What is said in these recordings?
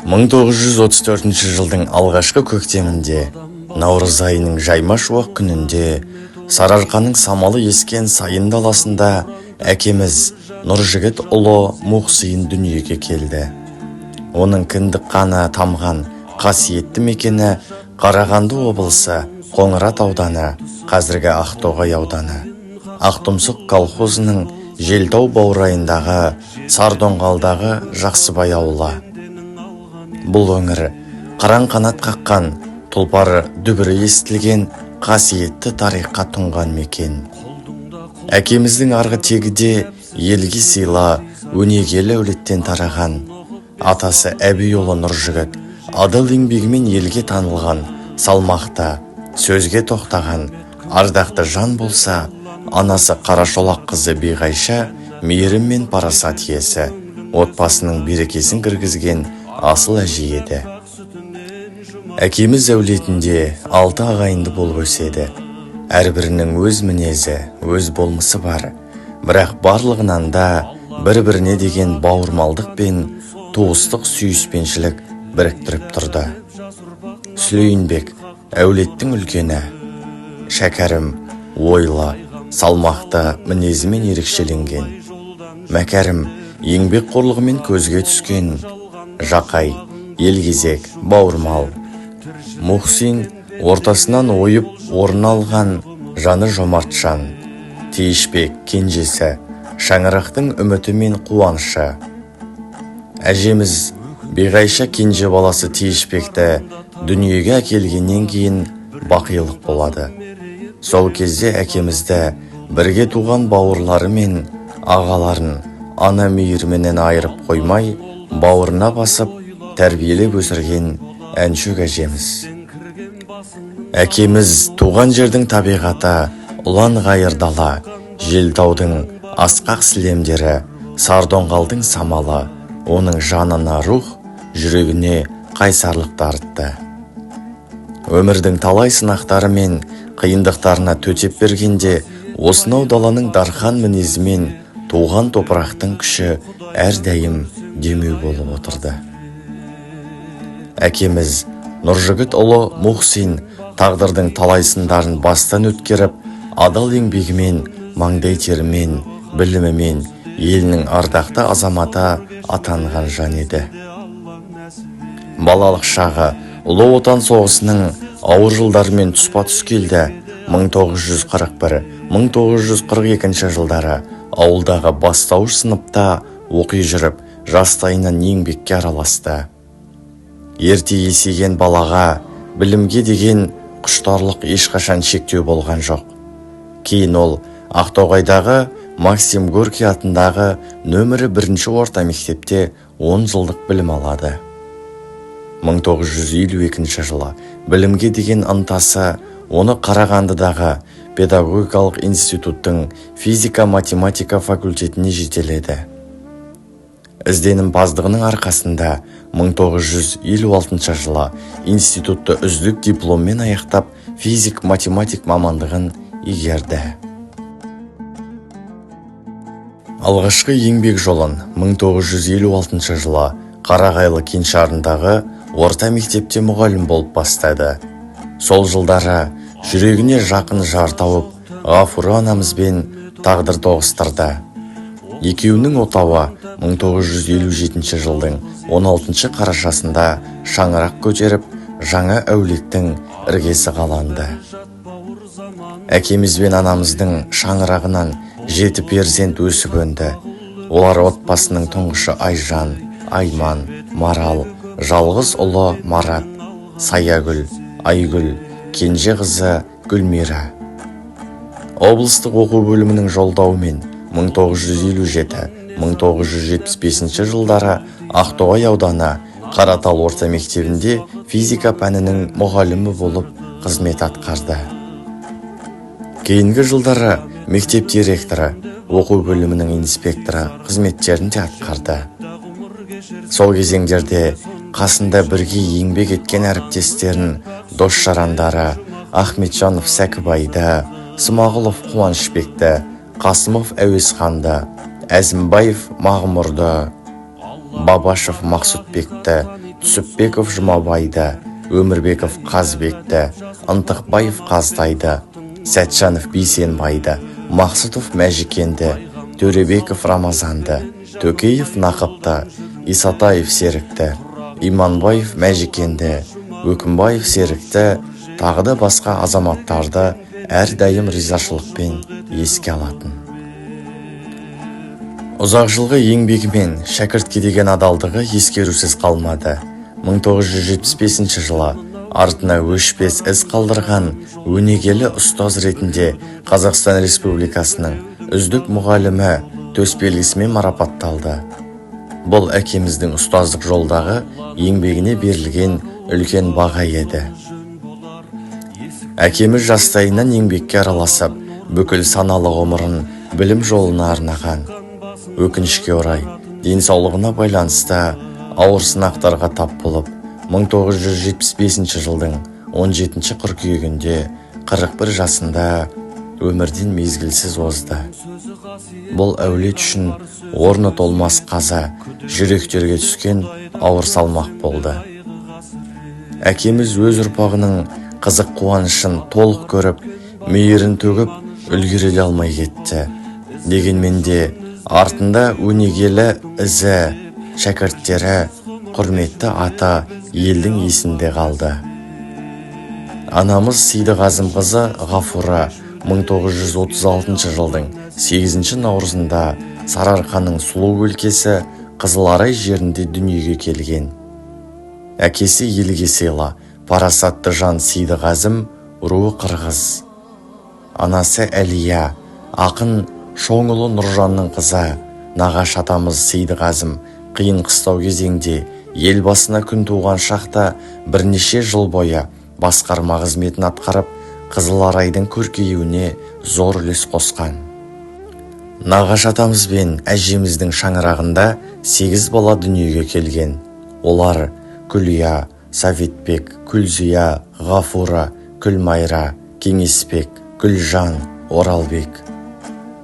1934 жылдың алғашқы көктемінде, наурыз айының жайма шуақ күнінде, Сарыарқаның самалы ескен сайын даласында әкеміз Нұржігіт ұлы Мұхсин дүниеге келді. Оның кіндік қаны тамған қасиетті мекені Қарағанды облысы Қоңырат ауданы, қазіргі Ақтоғай ауданы. Ақтұмсық колхозының Желтау баурайындағы Сардоңғалдағы Жақсыбай ауылы. Бұл өңір қараң қанат қаққан, тұлпары дүбірі естілген қасиетті тарихқа тұнған мекен. Әкеміздің арғы тегіде елге сыйла, өнегелі әулеттен тараған. Атасы Әбейұлы Нұржігіт адал еңбегімен елге танылған, салмақты, сөзге тоқтаған, ардақты жан болса, анасы Қарашолақ қызы Биғайша мейірім мен парасат иесі, отбасының берекесін кіргізген асыл әже еді. Әкеміз әулетінде 6 ағайынды болып өседі. Әрбірінің өз мінезі, өз болмысы бар. Бірақ барлығынан да бір-біріне деген бауырмалдық пен туыстық сүйіспеншілік біріктіріп тұрды. Сүлейінбек әулеттің үлкені. Шәкәрім ойлы, салмақты мінезімен ерекшеленген. Мәкәрім еңбек қорлығымен көзге түскен. Жақай елгезек, бауырмал. Мұхсин ортасынан ойып орын алған, жаны жомартшан. Тиішбек кенжесі, шаңырақтың үміті мен қуанышы. Әжеміз Биғайша кенже баласы Тиішбекті дүниеге әкелгеннен кейін бақилық болады. Сол кезде әкемізді бірге туған бауырлары мен ағаларын ана мейірменен айырып қоймай, бауырына басып, тәрбиелеп өсірген әншөк әжеміз. Әкеміз туған жердің табиғаты, ұлан ғайыр дала, Желтаудың асқақ сілемдері, Сардоңғалдың самалы, оның жанына рух, жүрегіне қайсарлық дарытты. Өмірдің талай сынақтары мен қиындықтарына төтеп бергенде, осынау даланың дархан мінезімен туған топырақтың күші әрдайым демеу болып отырды. Әкеміз Нұржігіт ұлы Мұхсин тағдырдың талай сындарын бастан өткеріп, адал еңбегімен, маңдай терімен, білімімен елінің ардақты азаматы атанған жан еді. Балалық шағы Ұлы Отан соғысының ауыр жылдарымен тұспа-тұс келді. 1941-1942 жылдары ауылдағы бастауыш сыныпта оқи жүріп, жастайынан еңбекке араласты. Ерте есейген балаға білімге деген құштарлық ешқашан шектеу болған жоқ. Кейін ол Ақтоғайдағы Максим Горький атындағы нөмірі 1-ші орта мектепте 10 жылдық білім алады. 1952 жылы білімге деген ынтасы оны Қарағандыдағы педагогикалық институттың физика-математика факультетіне жетеледі. Ізденімпаздығының арқасында 1956 жылы институтты үздік дипломмен аяқтап, физик-математик мамандығын игерді. Алғашқы еңбек жолын 1956 жылы Қарағайлы кеңшарындағы орта мектепте мұғалім болып бастады. Сол жылдары жүрегіне жақын жар тауып, Ғафура анамызбен тағдыр тоғыстырды. Екеуінің отауы 1957 жылдың 16 қарашасында шаңырақ көтеріп, жаңа әулеттің іргесі қаланды. Әкеміз бен анамыздың шаңырағынан 7 перзент өсіп өнді. Олар отбасының тұңғышы Айжан, Айман, Марал, жалғыз ұлы Марат, Саягүл, Айгүл, кенже қызы Гүлмира. Облыстық оқу бөлімінің жолдауымен 1957-1975 жылдары Ақтоғай ауданы Қаратал орта мектебінде физика пәнінің мұғалімі болып қызмет атқарды. Кейінгі жылдары мектеп директоры, оқу бөлімінің инспекторы қызметтерінде атқарды. Сол кезеңдерде қасында бірге еңбек еткен әріптестерін, дос-жарандары Ахметжанов Сәкібайды, Смағұлов Қуанышбекті, Қасымов Әуесханды, Әзімбаев Мағмұрды, Бабашев Мақсұтбекті, Түсіпбеков Жұмабайды, Өмірбеков Қазбекті, Ынтықбаев Қазтайды, Сәтжанов Бейсенбайды, Мақсұтов Мәжікенді, Төребеков Рамазанды, Төкеев Нақыпты, Исатаев Серікті, Иманбаев Мәжікенді, Өкімбаев Серікті, тағы да басқа азаматтарды әрдайым ризашылықпен еске алатын. Ұзақ жылғы еңбегімен шәкіртке деген адалдығы ескерусіз қалмады. 1975 жылы артына өшпес із қалдырған өнегелі ұстаз ретінде Қазақстан Республикасының үздік мұғалімі төсбелгісімен марапатталды. Бұл әкеміздің ұстаздық жолдағы еңбегіне берілген үлкен баға еді. Әкеміз жастайынан еңбекке араласып, бүкіл саналы ғұмырын білім жолына арнаған. Өкінішке орай, денсаулығына байланысты ауыр сынақтарға тап болып, 1975 жылдың 17 қыркүйегінде 41 жасында өмірден мезгілсіз озды. Бұл әулет үшін орны толмас қаза, жүректерге түскен ауыр салмақ болды. Әкеміз өз ұрпағының қызық қуанышын толық көріп, мейірін төгіп, үлгере алмай кетті. Дегенмен де артында өнегелі ізі, шәкірттері, құрметті ата елдің есінде қалды. Анамыз Сейдіғазымқызы Ғафура 1936 жылдың 8 наурызында Сарыарқаның сұлу өлкесі Қызыларай жерінде дүниеге келген. Әкесі елге сыйлы, парасатты жан Сейдіғазым, руы қырғыз. Анасы Әлия, ақын Шоңұлы Нұржанның қызы. Нағаш атамыз Сейдіғазым қиын қыстау кезеңде елбасына күн туған шақта бірнеше жыл бойы басқарма қызметін атқарып, Қызыларайдың көркеюіне зор үлес қосқан. Нағаш атамыз бен әжеміздің шаңырағында 8 бала дүниеге келген. Олар Күлия, Саветбек, Күлзия, Ғафура, Күлмайра, Кеңесбек, Күлжан, Оралбек.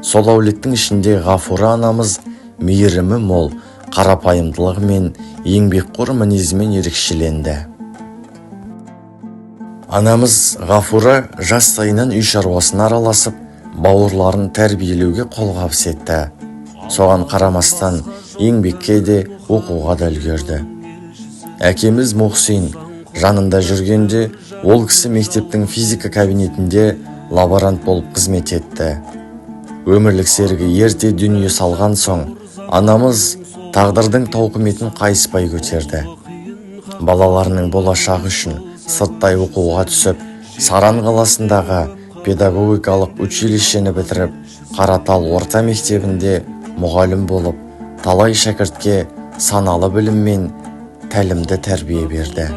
Сол әулеттің ішінде Ғафура анамыз мейірімі мол, қарапайымдылығы мен еңбекқор мінезімен ерекшеленді. Анамыз Ғафура жастайынан үй шаруасына араласып, бауырларын тәрбиелеуге қолғабыс етті. Соған қарамастан еңбекке де оқуға да үлгерді. Әкеміз Мұхсин жанында жүргенде ол кісі мектептің физика кабинетінде лаборант болып қызмет етті. Өмірлік серігі ерте дүние салған соң, анамыз тағдырдың тауқыметін қайыспай көтерді. Балаларының болашағы үшін сырттай оқуға түсіп, Саран қаласындағы педагогикалық училищені бітіріп, Қаратал орта мектебінде мұғалім болып, талай шәкіртке саналы білім мен тәлімді тәрбие берді.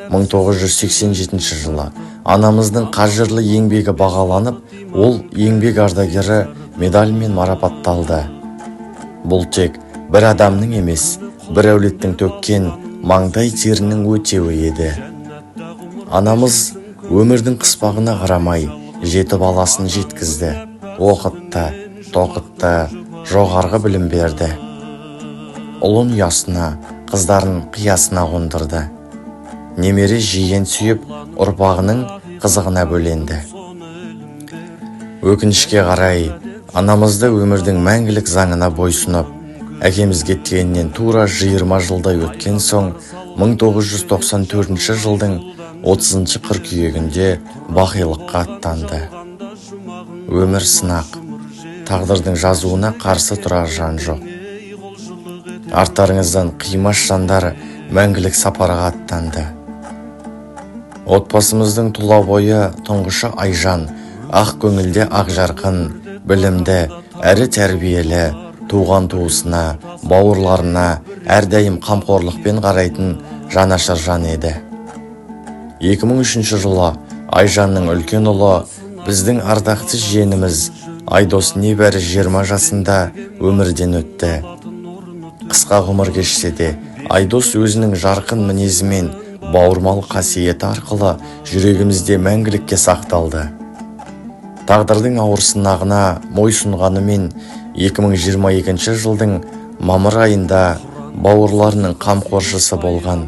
1987 жылы анамыздың қажырлы еңбегі бағаланып, ол еңбек ардагері медальмен марапатталды. Бұл тек бір адамның емес, бір әулеттің төккен маңдай терінің өтеуі еді. Анамыз өмірдің қыспағына қарамай 7 баласын жеткізді, оқытты, тоқытты, жоғарғы білім берді. Ұлын ұясына, қыздарын қиясына қондырды. Немере жиен сүйіп, ұрпағының қызығына бөленді. Өкінішке қарай, анамызды өмірдің мәңгілік заңына бойсынып, әкеміз кеткеннен тура 20 жылдай өткен соң, 1994 жылдың 30 қыркүйегінде бақилыққа аттанды. Өмір сынақ, тағдырдың жазуына қарсы тұрар жан жоқ. Арттарыңыздан қимас жандар мәңгілік сапарға аттанды. Отбасымыздың тұла бойы тұңғышы Айжан, ақ көңілде ақ жарқын, білімді, әрі тәрбиелі, туған туысына, бауырларына әрдайым қамқорлықпен қарайтын жанашыр жан еді. 2003 жылы Айжанның үлкен ұлы, біздің ардақты жиеніміз Айдос небәрі 20 жасында өмірден өтті. Қысқа ғұмыр кешсе де, Айдос өзінің жарқын мінезімен, бауырмал қасиеті арқылы жүрегімізде мәңгілікке сақталды. Тағдырдың ауыр сынағына мойсұнғанымен 2022 жылдың мамыр айында бауырларының қамқоршысы болған,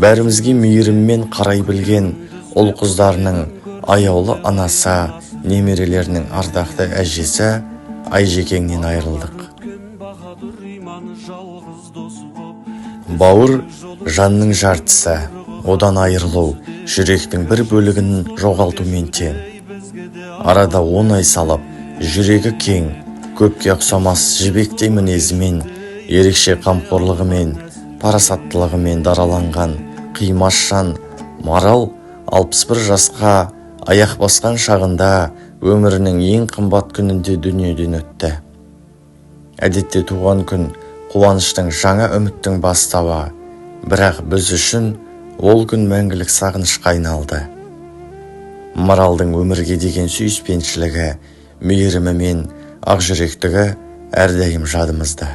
бәрімізге мейіріммен қарай білген ұл қыздарының аяулы анасы, немерелерінің ардақты әжесі Айжекеңнен айырылдық. Бауыр жанның жартысы, одан айырылу жүректің бір бөлігін жоғалтумен тең. Арада 10 ай салып, жүрегі кең, көпке ұқсамас жібектей мінезімен, ерекше қамқорлығымен, парасаттылығымен дараланған қимас жан Марал 61 жасқа аяқ басқан шағында өмірінің ең қымбат күнінде дүниеден өтті. Әдетте туған күн қуаныштың, жаңа үміттің бастауы, бірақ біз үшін ол күн мәңгілік сағынышқа айналды. Маралдың өмірге деген сүйіспеншілігі, мейірімі мен ақжүректігі әрдайым жадымызда.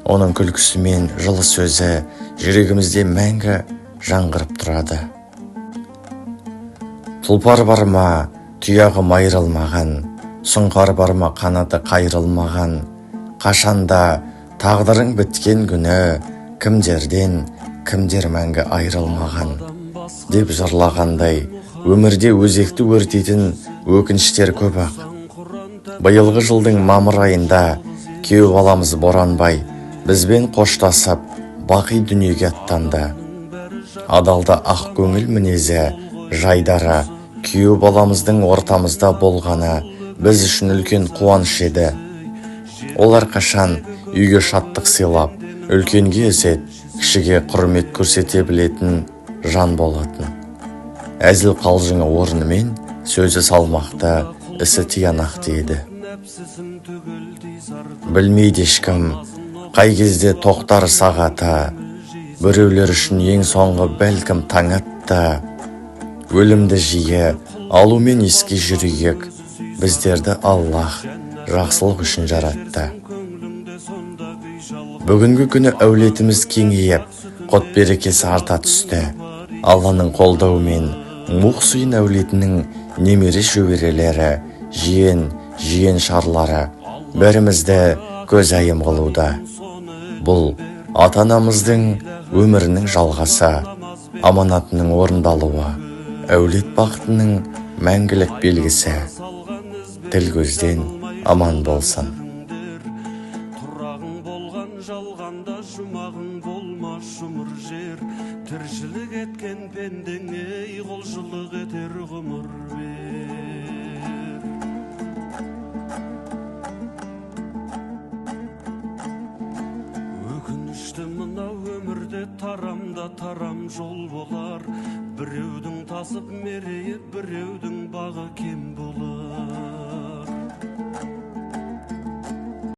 Оның күлкісі мен жылы сөзі жүрегімізде мәңгі жаңғырып тұрады. Тұлпар бар ма, тұяғы майрылмаған, сұңқар бар ма, қанаты қайрылмаған, қашанда тағдырың біткен күні, кімдерден кімдер мәңгі айрылмаған, деп жырлағандай, өмірде өзекті өртейтін өкініштер көп ақ. Биылғы жылдың мамыр айында күйеу баламыз Боранбай бізбен қоштасып, бақи дүниеге аттанды. Адалда ақ көңіл мінезі, жайдары, күйеу баламыздың ортамызда болғаны біз үшін үлкен қуаныш еді. Олар қашан үйге шаттық сыйлап, үлкенге ізет, кішіге құрмет көрсете білетін жан болатын. Әзіл қалжыңы орнымен, сөзі салмақты, ісі тиянақты еді. Білмейді ешкім, қай кезде тоқтар сағаты, біреулер үшін ең соңғы бәлкім таң атты. Өлімді жиі алумен еске жүрейік, біздерді Аллах жақсылық үшін жаратты. Бүгінгі күні әулетіміз кеңейіп, құт берекесі арта түсті. Алланың қолдауымен Мұқсин әулетінің немере шөберелері, жиен шарлары бәрімізді көзайым қылуда. Бұл ата-анамыздың өмірінің жалғасы, аманатының орындалуы, әулет бақытының мәңгілік белгісі. Тіл көзден аман болсын. Тұрағың болған жалғанда жұмағың болмас жұмыр жер, тіршілік еткен пендеңе құлшылық етер ғұмыр бер. Өкінішті мынау өмірде тарамда тарам жол болар, біреудің тасып мерейі, біреудің бағы кем болар.